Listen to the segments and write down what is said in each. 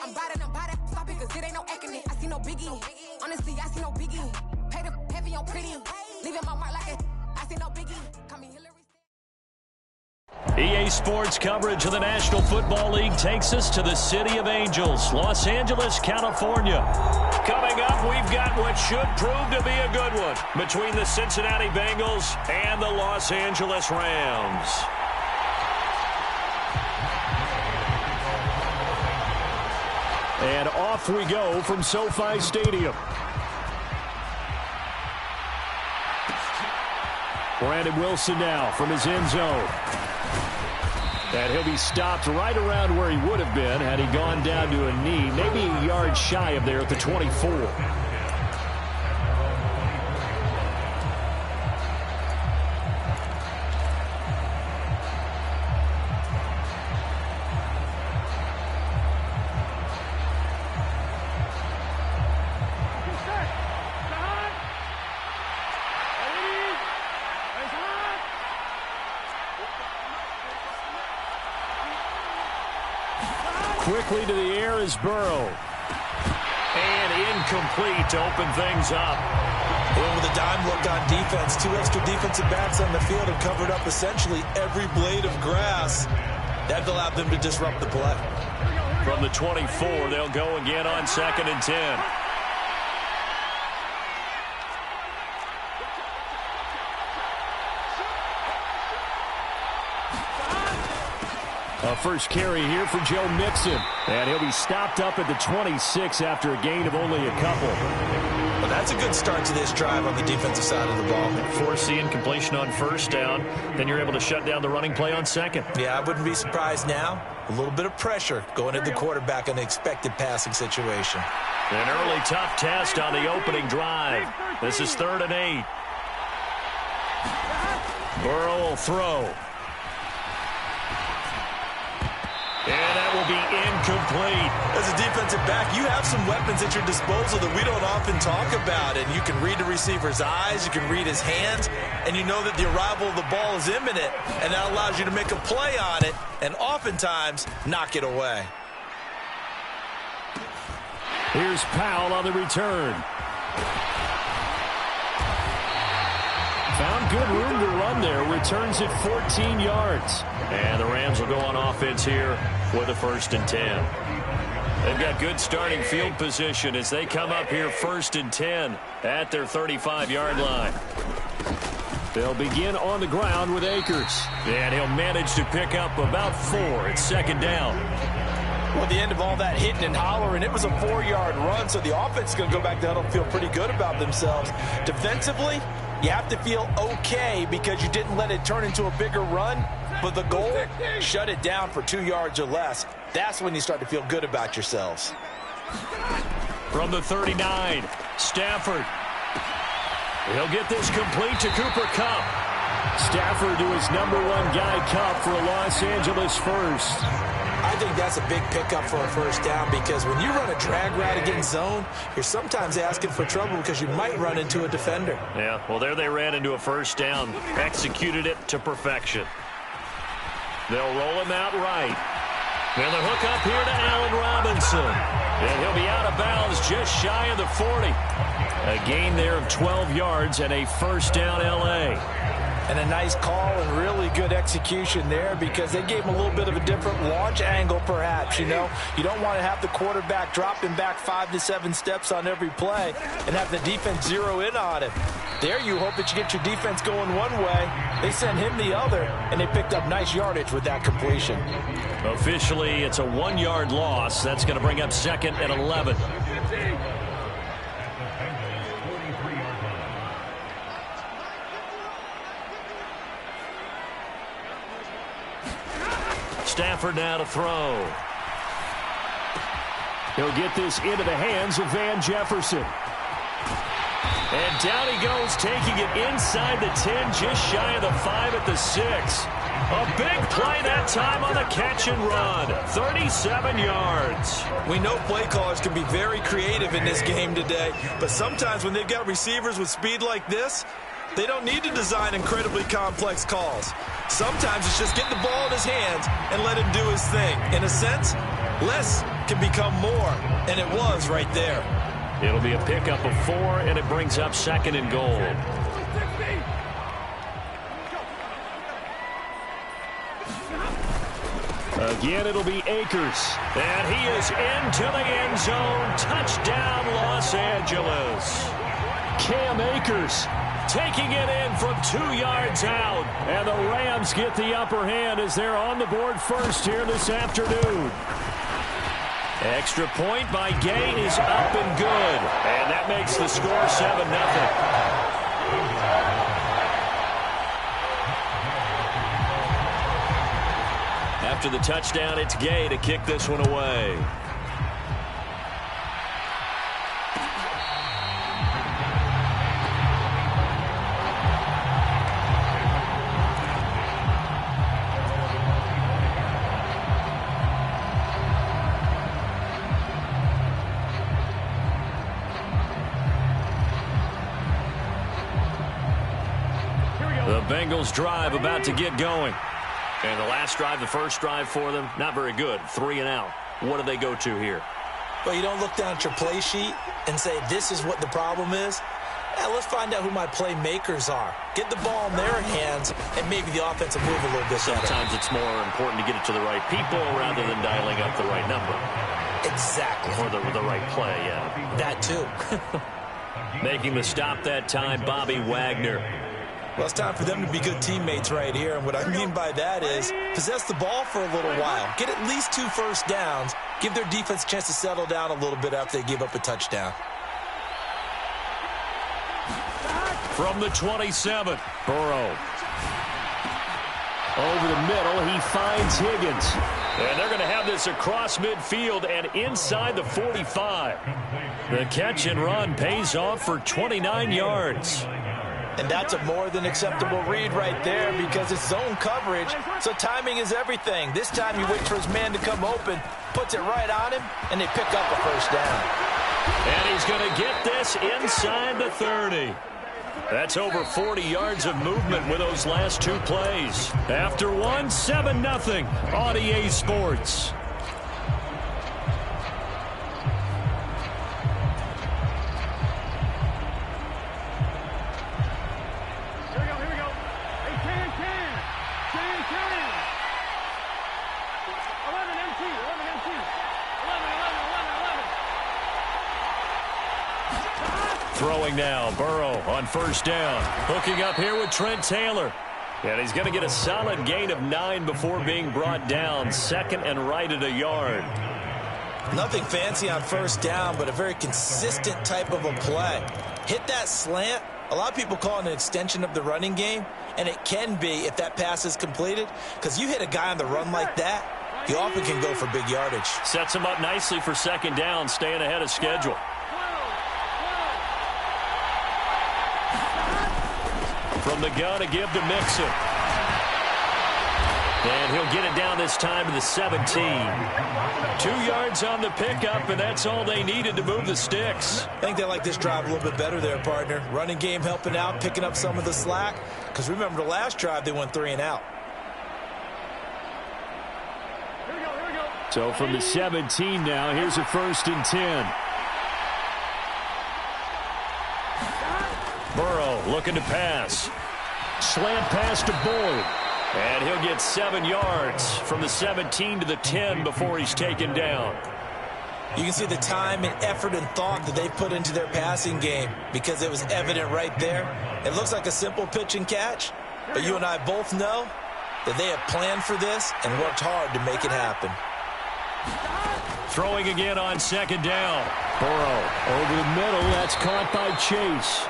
I'm by that, stop it, cause it ain't no acting it. I see no biggie. Honestly, I see no biggie. Pay the heavy on pretty. Leaving my mark like it. I see no biggie. Call me Hillary. EA Sports coverage of the National Football League takes us to the City of Angels, Los Angeles, California. Coming up, we've got what should prove to be a good one between the Cincinnati Bengals and the Los Angeles Rams. And off we go from SoFi Stadium. Brandon Wilson now from his end zone. And he'll be stopped right around where he would have been had he gone down to a knee, maybe a yard shy of there at the 24. Quickly to the air is Burrow. And incomplete to open things up. Well, with a dime look on defense, 2 extra defensive backs on the field and covered up essentially every blade of grass. That allowed them to disrupt the play. From the 24, they'll go again on 2nd and 10. A first carry here for Joe Mixon. And he'll be stopped up at the 26 after a gain of only a couple. Well, that's a good start to this drive on the defensive side of the ball. Forcing completion on first down. Then you're able to shut down the running play on second. Yeah, I wouldn't be surprised now. A little bit of pressure going at the quarterback in the expected passing situation. An early tough test on the opening drive. This is 3rd and 8. Burrow will throw. And that will be incomplete. As a defensive back, you have some weapons at your disposal that we don't often talk about. And you can read the receiver's eyes, you can read his hands, and you know that the arrival of the ball is imminent. And that allows you to make a play on it and oftentimes knock it away. Here's Powell on the return. Found good room to run there. Returns it 14 yards. And the Rams will go on offense here with a 1st and 10. They've got good starting field position as they come up here 1st and 10 at their 35-yard line. They'll begin on the ground with Akers. And he'll manage to pick up about 4 at 2nd down. Well, at the end of all that hitting and hollering, it was a 4-yard run, so the offense is going to go back down and feel pretty good about themselves. Defensively, you have to feel okay because you didn't let it turn into a bigger run, but the goal, shut it down for 2 yards or less. That's when you start to feel good about yourselves. From the 39, Stafford. He'll get this complete to Cooper Kupp. Stafford to his number 1 guy, Kupp, for a Los Angeles first. I think that's a big pickup for a 1st down because when you run a drag route against zone, you're sometimes asking for trouble because you might run into a defender. Yeah, well, there they ran into a 1st down, executed it to perfection. They'll roll him out right. And the hook up here to Allen Robinson. And he'll be out of bounds just shy of the 40. A gain there of 12 yards and a 1st down L.A. And a nice call and really good execution there because they gave him a little bit of a different launch angle perhaps, you know. You don't want to have the quarterback dropping back 5 to 7 steps on every play and have the defense zero in on him. There you hope that you get your defense going one way. They sent him the other, and they picked up nice yardage with that completion. Officially, it's a 1-yard loss. That's going to bring up 2nd and 11. Stafford now to throw. He'll get this into the hands of Van Jefferson. And down he goes, taking it inside the 10, just shy of the 5 at the 6. A big play that time on the catch and run. 37 yards. We know play callers can be very creative in this game today, but sometimes when they've got receivers with speed like this, they don't need to design incredibly complex calls. Sometimes it's just get the ball in his hands and let him do his thing. In a sense, less can become more, and it was right there. It'll be a pickup of 4, and it brings up 2nd and goal. Again, it'll be Akers. And he is into the end zone. Touchdown, Los Angeles. Cam Akers taking it in from 2 yards out. And the Rams get the upper hand as they're on the board first here this afternoon. Extra point by Gay is up and good. And that makes the score 7-0. After the touchdown, it's Gay to kick this one away. The Bengals drive about to get going. And the last drive, the first drive for them, not very good. 3 and out. What do they go to here? Well, you don't look down at your play sheet and say, this is what the problem is. Yeah, let's find out who my playmakers are. Get the ball in their hands, and maybe the offense will move a little bit better. Sometimes it's more important to get it to the right people rather than dialing up the right number. Exactly. Or the right play, yeah. That too. Making the stop that time, Bobby Wagner. Well, it's time for them to be good teammates right here. And what I mean by that is possess the ball for a little while. Get at least 2 first downs. Give their defense a chance to settle down a little bit after they give up a touchdown. From the 27, Burrow. Over the middle, he finds Higgins. And they're going to have this across midfield and inside the 45. The catch and run pays off for 29 yards. And that's a more than acceptable read right there because it's zone coverage, so timing is everything. This time he waits for his man to come open, puts it right on him, and they pick up a first down. And he's going to get this inside the 30. That's over 40 yards of movement with those last 2 plays. After one, 7-0 on EA Sports. Throwing now, Burrow on first down. Hooking up here with Trent Taylor. And he's going to get a solid gain of 9 before being brought down. 2nd and right at a yard. Nothing fancy on first down, but a very consistent type of a play. Hit that slant. A lot of people call it an extension of the running game, and it can be if that pass is completed, because you hit a guy on the run like that, he often can go for big yardage. Sets him up nicely for 2nd down, staying ahead of schedule. From the gun to give to Mixon. And he'll get it down this time to the 17. 2 yards on the pickup, and that's all they needed to move the sticks. I think they like this drive a little bit better there, partner. Running game helping out, picking up some of the slack. Because remember the last drive, they went 3 and out. Here we go. So from the 17 now, here's a 1st and 10. Burrow looking to pass. Slant pass to Boyd. And he'll get 7 yards from the 17 to the 10 before he's taken down. You can see the time and effort and thought that they put into their passing game because it was evident right there. It looks like a simple pitch and catch, but you and I both know that they have planned for this and worked hard to make it happen. Throwing again on 2nd down. Burrow over the middle. That's caught by Chase.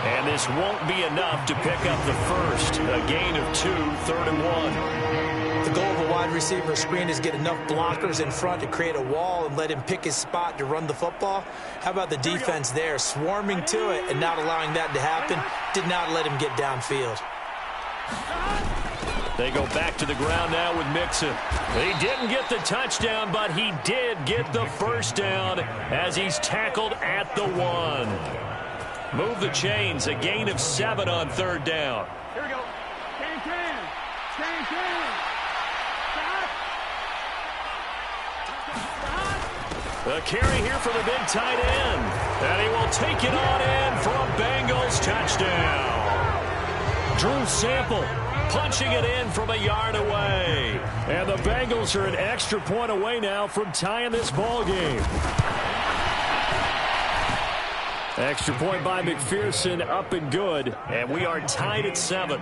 And this won't be enough to pick up the first. A gain of 2, 3rd and 1. The goal of a wide receiver screen is get enough blockers in front to create a wall and let him pick his spot to run the football. How about the defense there, swarming to it and not allowing that to happen? Did not let him get downfield. They go back to the ground now with Mixon. He didn't get the touchdown, but he did get the first down as he's tackled at the 1. Move the chains, a gain of 7 on 3rd down. Here we go. Can. Stop. The carry here for the big tight end. And he will take it on in for a Bengals touchdown. Drew Sample punching it in from a yard away. And the Bengals are an extra point away now from tying this ball game. Extra point by McPherson, up and good. And we are tied at 7.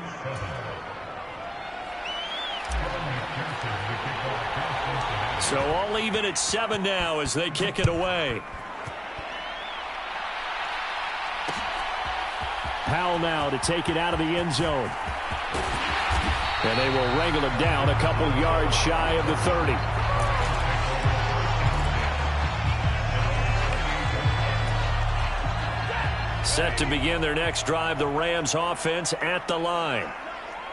So all even at 7 now as they kick it away. Powell now to take it out of the end zone. And they will wrangle it down a couple yards shy of the 30. Set to begin their next drive, the Rams offense at the line.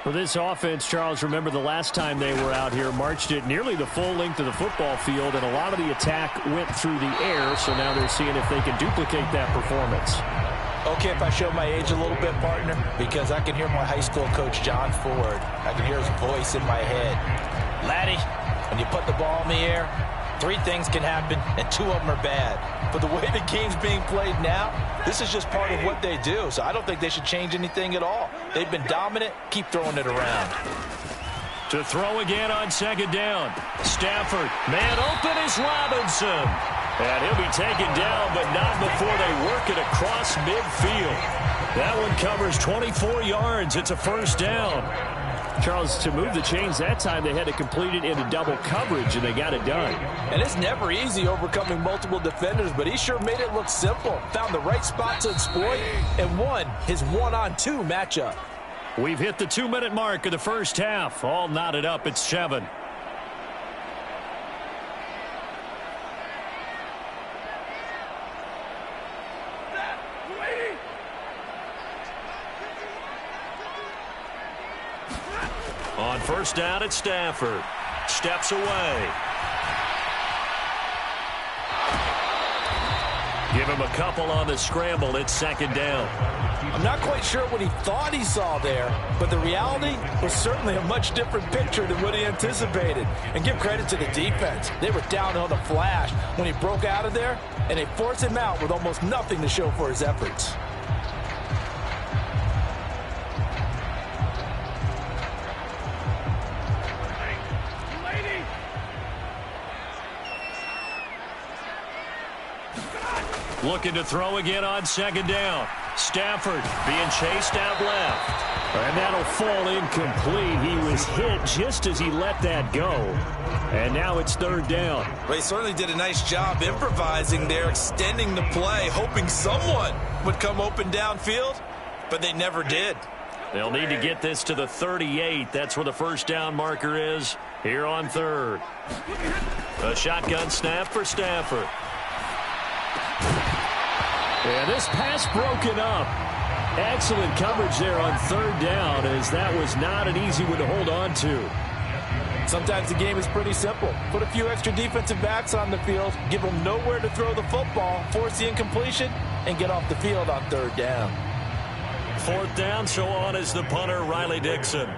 For this offense, Charles, remember the last time they were out here, marched it nearly the full length of the football field, and a lot of the attack went through the air, so now they're seeing if they can duplicate that performance. Okay, if I show my age a little bit, partner, because I can hear my high school coach, John Ford. I can hear his voice in my head. Laddie, when you put the ball in the air, 3 things can happen, and 2 of them are bad. But the way the game's being played now, this is just part of what they do. So I don't think they should change anything at all. They've been dominant. Keep throwing it around. To throw again on second down. Stafford, man open is Robinson. And he'll be taken down, but not before they work it across midfield. That one covers 24 yards. It's a first down. Charles, to move the chains that time, they had to complete it into double coverage, and they got it done. And it's never easy overcoming multiple defenders, but he sure made it look simple. Found the right spot to exploit and won his 1-on-2 matchup. We've hit the 2-minute mark of the first half. All knotted up at 7. On first down at Stafford. Steps away. Give him a couple on the scramble. It's second down. I'm not quite sure what he thought he saw there, but the reality was certainly a much different picture than what he anticipated. And give credit to the defense. They were down on the flash when he broke out of there, and they forced him out with almost nothing to show for his efforts. Looking to throw again on second down. Stafford being chased out left. And that'll fall incomplete. He was hit just as he let that go. And now it's third down. Well, he certainly did a nice job improvising there, extending the play, hoping someone would come open downfield, but they never did. They'll need to get this to the 38. That's where the first down marker is here on third. A shotgun snap for Stafford. And this pass broken up. Excellent coverage there on third down, as that was not an easy one to hold on to. Sometimes the game is pretty simple. Put a few extra defensive backs on the field, give them nowhere to throw the football, force the incompletion, and get off the field on third down. Fourth down, so on is the punter, Riley Dixon.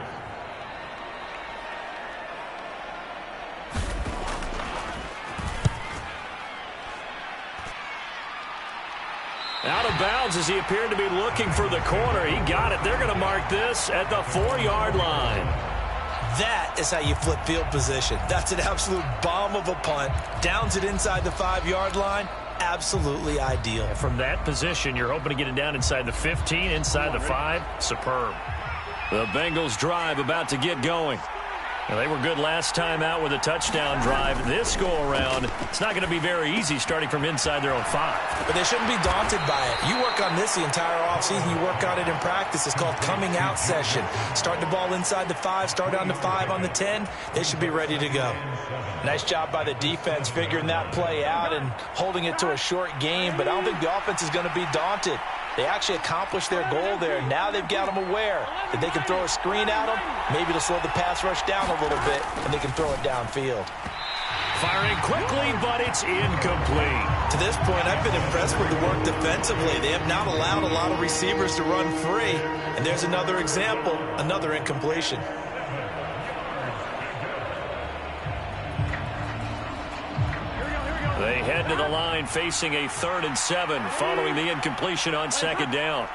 Out of bounds as he appeared to be looking for the corner. He got it. They're going to mark this at the 4-yard line. That is how you flip field position. That's an absolute bomb of a punt. Downs it inside the 5-yard line. Absolutely ideal. From that position, you're hoping to get it down inside the 15, inside the 5. Superb. The Bengals drive about to get going. Well, they were good last time out with a touchdown drive. This go-around, it's not going to be very easy starting from inside their own 5. But they shouldn't be daunted by it. You work on this the entire offseason. You work on it in practice. It's called coming out session. Start the ball inside the 5, start on the 5 on the 10. They should be ready to go. Nice job by the defense figuring that play out and holding it to a short game, but I don't think the offense is going to be daunted. They actually accomplished their goal there. Now they've got them aware that they can throw a screen at them, maybe to slow the pass rush down a little bit, and they can throw it downfield. Firing quickly, but it's incomplete. To this point, I've been impressed with the work defensively. They have not allowed a lot of receivers to run free. And there's another example, another incompletion. They head to the line facing a 3rd and 7 following the incompletion on 2nd down.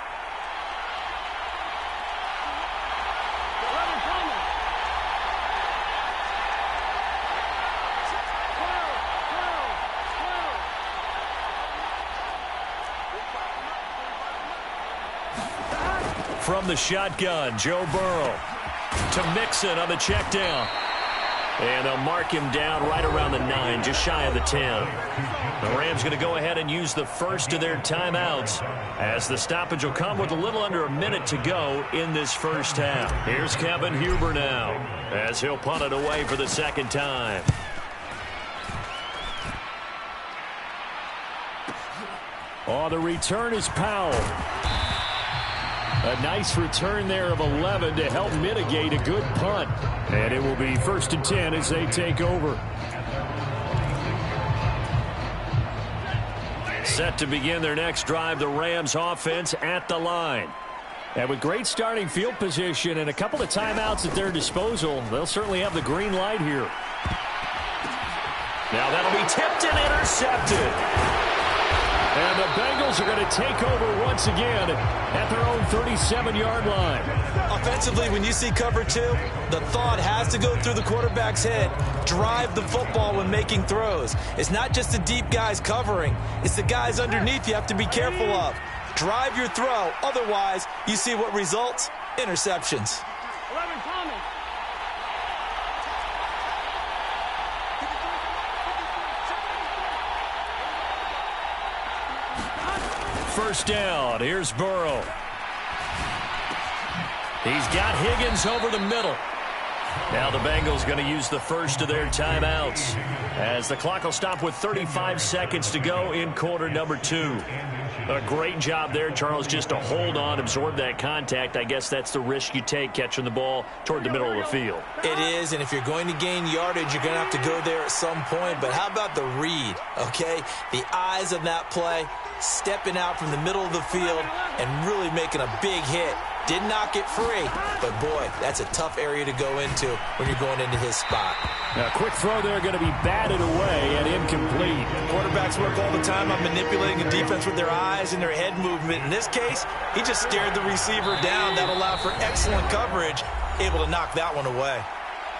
From the shotgun, Joe Burrow to Mixon on the check down. And they'll mark him down right around the 9, just shy of the 10. The Rams going to go ahead and use the first of their timeouts as the stoppage will come with a little under a minute to go in this first half. Here's Kevin Huber now as he'll punt it away for the 2nd time. Oh, the return is Powell. A nice return there of 11 to help mitigate a good punt. And it will be 1st and 10 as they take over. Set to begin their next drive, the Rams offense at the line. And with great starting field position and a couple of timeouts at their disposal, they'll certainly have the green light here. Now that'll be tipped and intercepted. And the Bengals are going to take over once again at their own 37-yard line. Offensively, when you see cover 2, the thought has to go through the quarterback's head. Drive the football when making throws. It's not just the deep guys covering. It's the guys underneath you have to be careful of. Drive your throw. Otherwise, you see what results? Interceptions. 11 coming. First down. Here's Burrow. He's got Higgins over the middle. Now the Bengals going to use the first of their timeouts as the clock will stop with 35 seconds to go in quarter number 2. A great job there, Charles, just to hold on, absorb that contact. I guess that's the risk you take catching the ball toward the middle of the field. It is, and if you're going to gain yardage, you're going to have to go there at some point. But how about the read, okay? The eyes of that play, stepping out from the middle of the field and really making a big hit. Did not get free, but boy, that's a tough area to go into when you're going into his spot. A quick throw there going to be batted away and incomplete. Quarterbacks work all the time on manipulating a defense with their eyes and their head movement. In this case, he just stared the receiver down. That allowed for excellent coverage, able to knock that one away.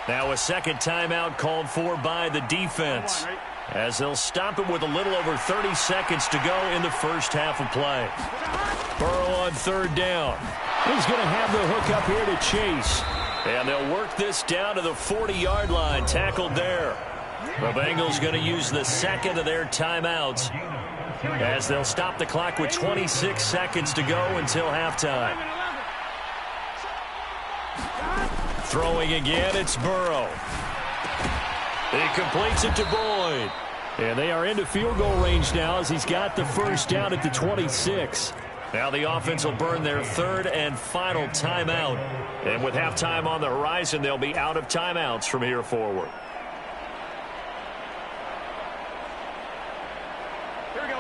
Now a 2nd timeout called for by the defense as they'll stop it with a little over 30 seconds to go in the first half of play. Burrow on 3rd down. He's going to have the hook up here to Chase. And they'll work this down to the 40-yard line. Tackled there. The Bengals going to use the 2nd of their timeouts as they'll stop the clock with 26 seconds to go until halftime. Throwing again, it's Burrow. He completes it to Boyd. And they are into field goal range now as he's got the first down at the 26. Now the offense will burn their 3rd and final timeout. And with halftime on the horizon, they'll be out of timeouts from here forward. Here we go.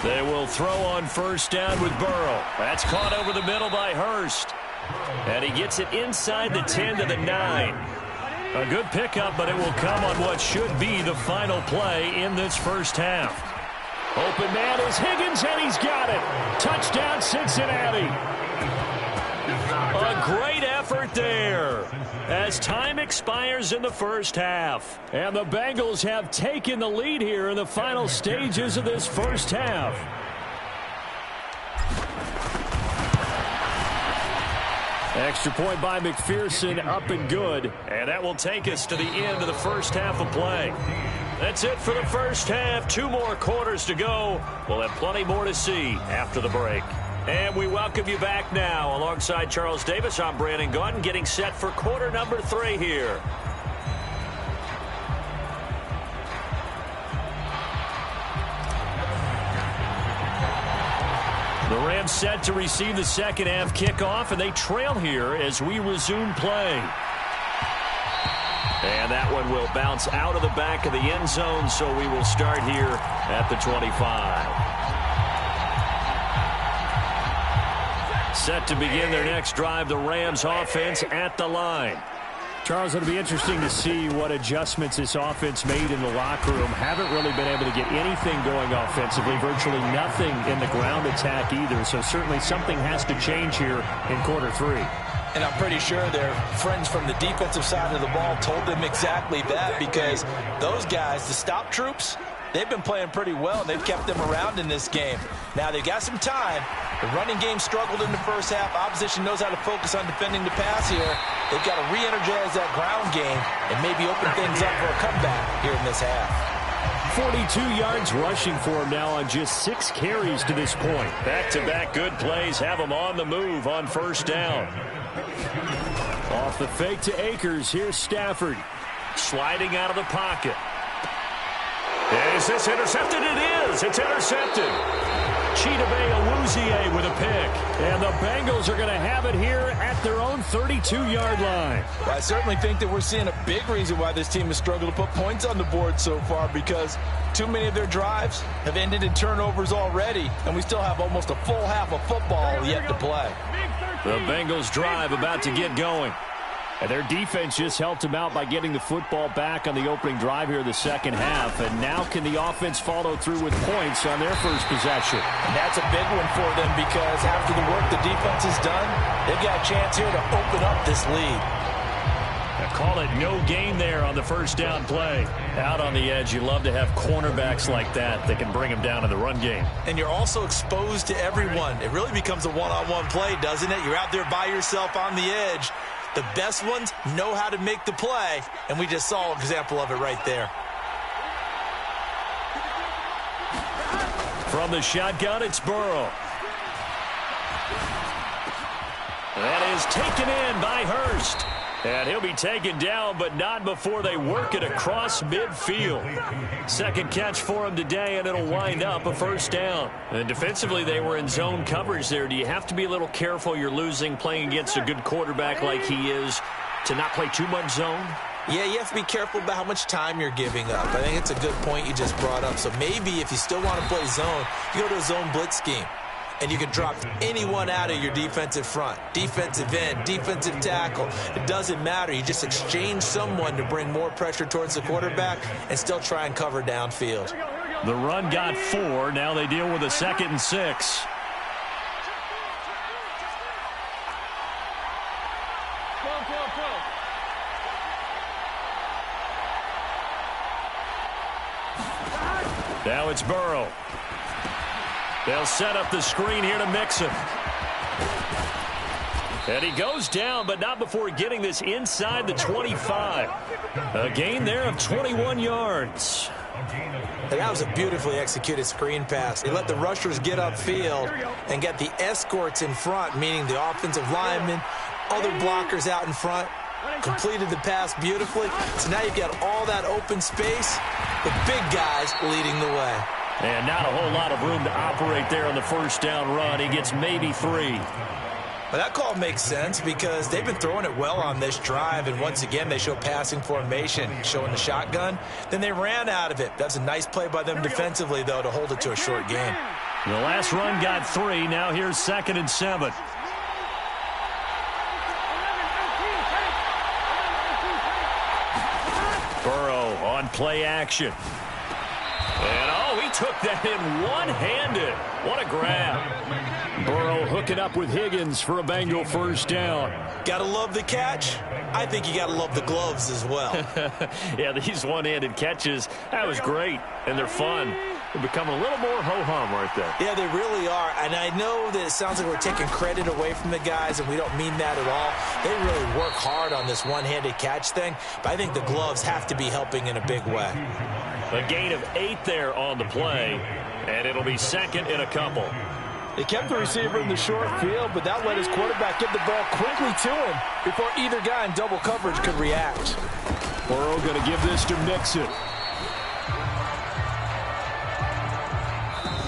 They will throw on first down with Burrow. That's caught over the middle by Hurst. And he gets it inside the 10 to the 9. A good pickup, but it will come on what should be the final play in this first half. Open man is Higgins, and he's got it. Touchdown, Cincinnati. A great effort there as time expires in the first half. And the Bengals have taken the lead here in the final stages of this first half. Extra point by McPherson, up and good. And that will take us to the end of the first half of play. That's it for the first half. 2 more quarters to go. We'll have plenty more to see after the break. And we welcome you back now. Alongside Charles Davis, I'm Brandon Gaudin, getting set for quarter number 3 here. The Rams set to receive the second half kickoff, and they trail here as we resume play. And that one will bounce out of the back of the end zone, so we will start here at the 25. Set to begin their next drive, the Rams offense at the line. Charles, it'll be interesting to see what adjustments this offense made in the locker room. Haven't really been able to get anything going offensively, virtually nothing in the ground attack either. So certainly something has to change here in quarter 3. And I'm pretty sure their friends from the defensive side of the ball told them exactly that, because those guys, the stop troops, they've been playing pretty well. They've kept them around in this game. Now they've got some time. The running game struggled in the first half. Opposition knows how to focus on defending the pass here. They've got to re-energize that ground game and maybe open things up for a comeback here in this half. 42 yards rushing for him now on just 6 carries to this point. Back-to-back good plays have him on the move on first down. Off the fake to Akers, here's Stafford. Sliding out of the pocket. Is this intercepted? It is. It's intercepted. Chidobe Awuzie with a pick. And the Bengals are going to have it here at their own 32-yard line. Well, I certainly think that we're seeing a big reason why this team has struggled to put points on the board so far, because too many of their drives have ended in turnovers already, and we still have almost a full half of football yet to play. The Bengals drive about to get going. And their defense just helped them out by getting the football back on the opening drive here in the second half. And now can the offense follow through with points on their first possession? And that's a big one for them, because after the work the defense has done, they've got a chance here to open up this lead. Call it no gain there on the first down play. Out on the edge, you love to have cornerbacks like that can bring them down in the run game. And you're also exposed to everyone. It really becomes a one-on-one play, doesn't it? You're out there by yourself on the edge. The best ones know how to make the play, and we just saw an example of it right there. From the shotgun, it's Burrow. That is taken in by Hurst. And he'll be taken down, but not before they work it across midfield. Second catch for him today, and it'll wind up a first down. And defensively, they were in zone coverage there. Do you have to be a little careful? You're losing, playing against a good quarterback like he is, to not play too much zone? Yeah, you have to be careful about how much time you're giving up. I think it's a good point you just brought up. So maybe if you still want to play zone, you go to a zone blitz scheme. And you can drop anyone out of your defensive front, defensive end, defensive tackle. It doesn't matter. You just exchange someone to bring more pressure towards the quarterback and still try and cover downfield. The run got 4. Now they deal with a 2nd and 6. Now it's Burrow. They'll set up the screen here to Mixon. And he goes down, but not before getting this inside the 25. A gain there of 21 yards. And that was a beautifully executed screen pass. They let the rushers get upfield and get the escorts in front, meaning the offensive linemen, other blockers out in front, completed the pass beautifully. So now you've got all that open space, the big guys leading the way. And not a whole lot of room to operate there on the first down run. He gets maybe 3. But that call makes sense because they've been throwing it well on this drive, and once again they show passing formation, showing the shotgun. Then they ran out of it. That's a nice play by them defensively, though, to hold it to a short game. The last run got 3. Now here's 2nd and 7. Burrow on play action. And, he took that in one-handed. What a grab. Burrow hooking up with Higgins for a Bengal first down. Gotta love the catch. I think you gotta love the gloves as well. Yeah, these one-handed catches, that was great, and they're fun. They're becoming a little more ho-hum right there. Yeah, they really are. And I know that it sounds like we're taking credit away from the guys, and we don't mean that at all. They really work hard on this one-handed catch thing, but I think the gloves have to be helping in a big way. A gain of 8 there on the play, and it'll be 2nd and a couple. They kept the receiver in the short field, but that let his quarterback get the ball quickly to him before either guy in double coverage could react. Burrow going to give this to Mixon.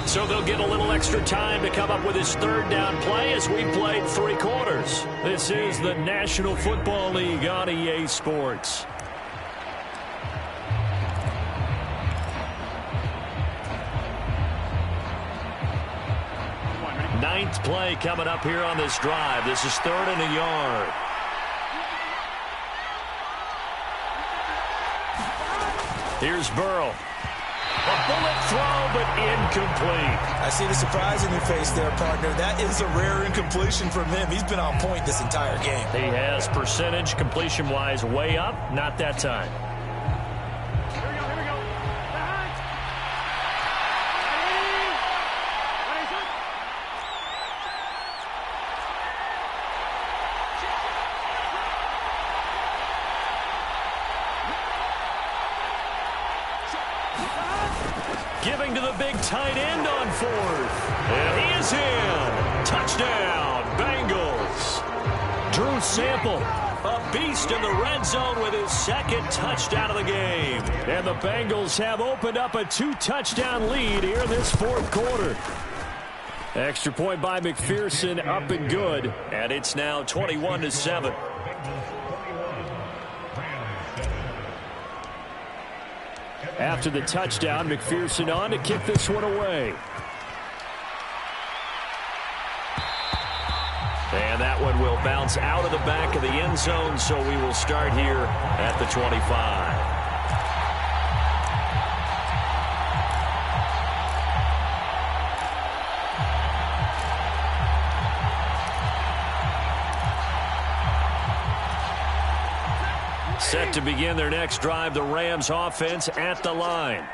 So they'll get a little extra time to come up with his 3rd down play as we played 3 quarters. This is the National Football League on EA Sports. 9th play coming up here on this drive. This is 3rd and a yard. Here's Burrow. A bullet throw, but incomplete. I see the surprise in your face there, partner. That is a rare incompletion from him. He's been on point this entire game. He has percentage completion-wise way up. Not that time. Here we go. Back. Ready, set. Giving to the big tight end on 4th. And he is in. Touchdown, Bengals. Drew Sample, a beast in the red zone with his 2nd touchdown of the game. And the Bengals have opened up a 2-touchdown lead here in this 4th quarter. Extra point by McPherson, up and good. And it's now 21-7. After the touchdown, McPherson on to kick this one away. And that one will bounce out of the back of the end zone, so we will start here at the 25. Set to begin their next drive, the Rams offense at the line.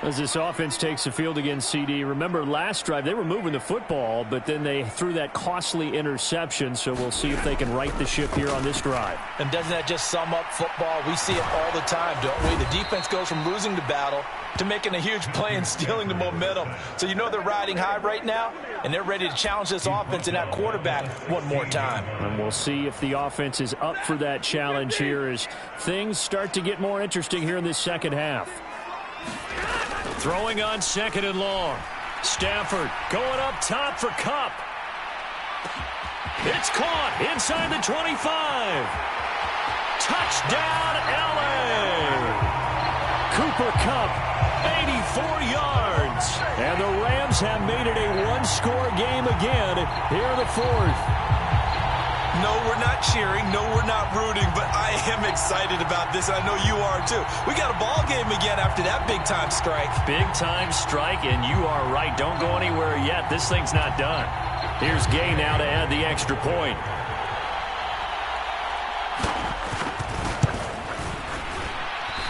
As this offense takes the field against CD, remember last drive they were moving the football, but then they threw that costly interception, so we'll see if they can right the ship here on this drive. And doesn't that just sum up football? We see it all the time, don't we? The defense goes from losing the battle to making a huge play and stealing the momentum. So you know they're riding high right now, and they're ready to challenge this offense and that quarterback one more time. And we'll see if the offense is up for that challenge here as things start to get more interesting here in this second half. Throwing on 2nd and long. Stafford going up top for Kupp. It's caught inside the 25. Touchdown, L.A. Cooper Kupp, 84 yards. And the Rams have made it a one-score game again here in the 4th. No, we're not cheering. No, we're not rooting. But I am excited about this. I know you are, too. We got a ball game again after that big-time strike. Big-time strike, and you are right. Don't go anywhere yet. This thing's not done. Here's Gay now to add the extra point.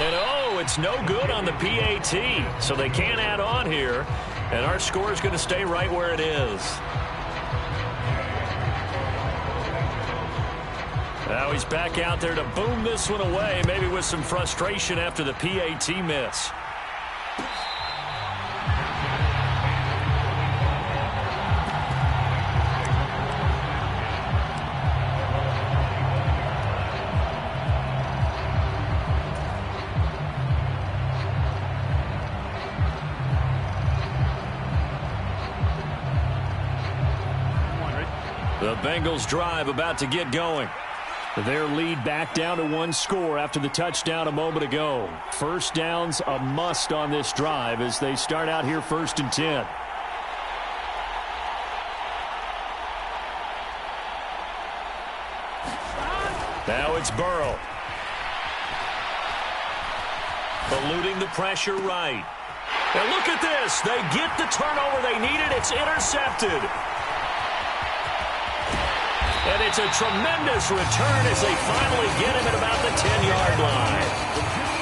And, oh, it's no good on the PAT. So they can't add on here. And our score is going to stay right where it is. Now he's back out there to boom this one away, maybe with some frustration after the PAT miss. The Bengals drive about to get going. Their lead back down to 1 score after the touchdown a moment ago. First down's a must on this drive as they start out here 1st and 10. Now it's Burrow. Eluding the pressure right. And look at this. They get the turnover they needed. It's intercepted. And it's a tremendous return as they finally get him at about the 10-yard line.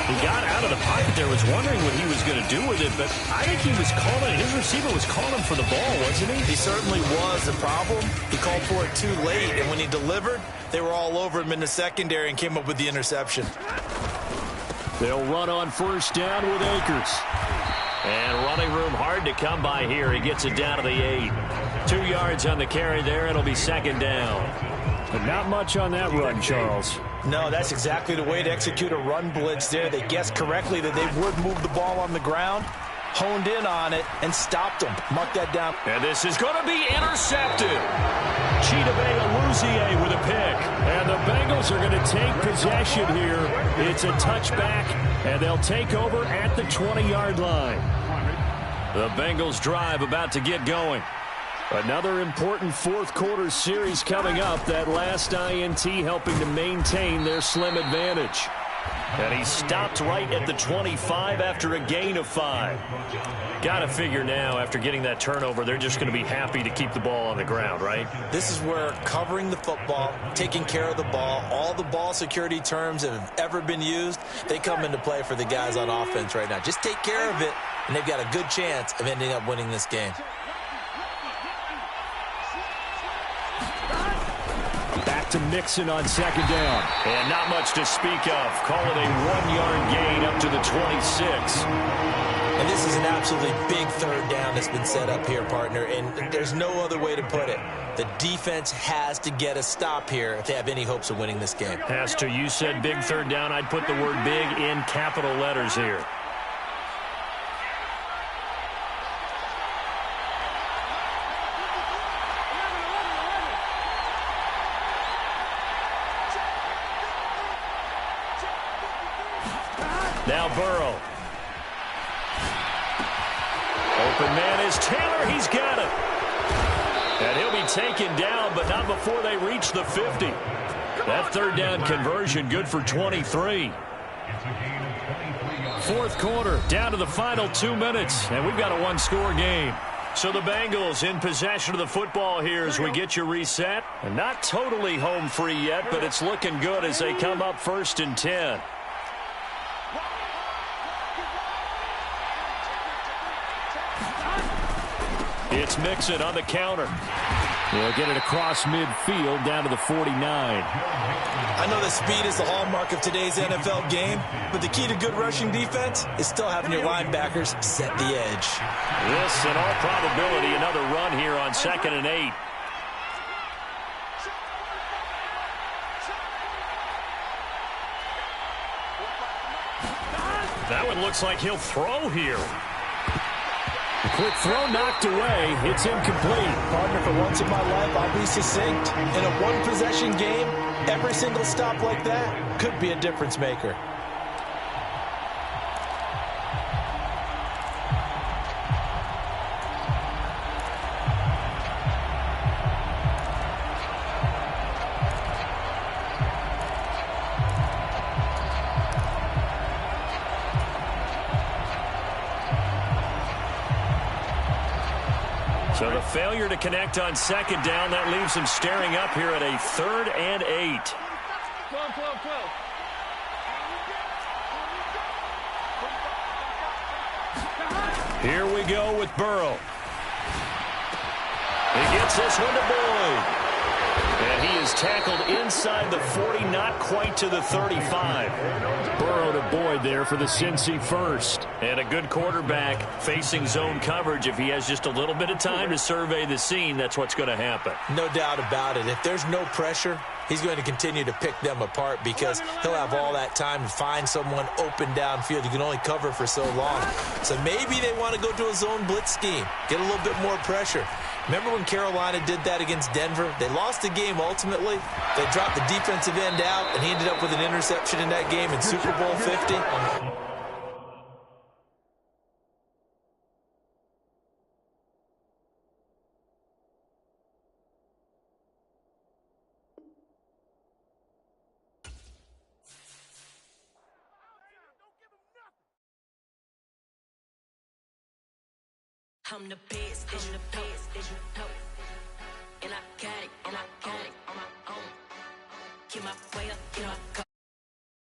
He got out of the pocket there, was wondering what he was going to do with it, but I think he was calling, his receiver was calling for the ball, wasn't he? He certainly was. The problem, he called for it too late, and when he delivered, they were all over him in the secondary and came up with the interception. They'll run on 1st down with Akers. And running room hard to come by here. He gets it down to the 8. 2 yards on the carry there. It'll be 2nd down. But not much on that run, Charles. No, that's exactly the way to execute a run blitz there. They guessed correctly that they would move the ball on the ground, honed in on it, and stopped them. Mark that down. And this is going to be intercepted. Chidobe Awuzie with a pick. And the Bengals are going to take possession here. It's a touchback, and they'll take over at the 20-yard line. The Bengals drive about to get going. Another important fourth quarter series coming up. That last INT helping to maintain their slim advantage. And he stopped right at the 25 after a gain of 5. Got to figure now, after getting that turnover, they're just going to be happy to keep the ball on the ground, right? This is where covering the football, taking care of the ball, all the ball security terms that have ever been used, they come into play for the guys on offense right now. Just take care of it, and they've got a good chance of ending up winning this game. To Mixon on second down. And not much to speak of. Call it a 1-yard gain up to the 26. And this is an absolutely big third down that's been set up here, partner, and there's no other way to put it. The defense has to get a stop here if they have any hopes of winning this game. Has to. You said big third down. I'd put the word big in capital letters here. Now Burrow. Open man is Taylor. He's got it. And he'll be taken down, but not before they reach the 50. That third down conversion good for 23. Fourth quarter, down to the final 2 minutes, and we've got a one-score game. So the Bengals in possession of the football here as we get you reset. And not totally home free yet, but it's looking good as they come up 1st and 10. It's Mixon on the counter. They'll get it across midfield down to the 49. I know that speed is the hallmark of today's NFL game, but the key to good rushing defense is still having your linebackers set the edge. This, in all probability, another run here on 2nd and 8. That one looks like he'll throw here. Quick throw knocked away. It's incomplete. Partner, for once in my life, I'll be succinct. In a one-possession game, every single stop like that could be a difference maker. So the failure to connect on 2nd down, that leaves them staring up here at a 3rd and 8. 12. Here we go with Burrow. He gets this one to Boyd. And he is tackled inside the 40, not quite to the 35. Burrow to Boyd there for the Cincy first. And a good quarterback facing zone coverage. If he has just a little bit of time to survey the scene, that's what's going to happen. No doubt about it. If there's no pressure, he's going to continue to pick them apart because he'll have all that time to find someone open downfield. You can only cover for so long. So maybe they want to go to a zone blitz scheme, get a little bit more pressure. Remember when Carolina did that against Denver? They lost the game ultimately. They dropped the defensive end out, and he ended up with an interception in that game in Super Bowl 50. I'm the best, I'm the best, and I got it on my own, Get my way up, get my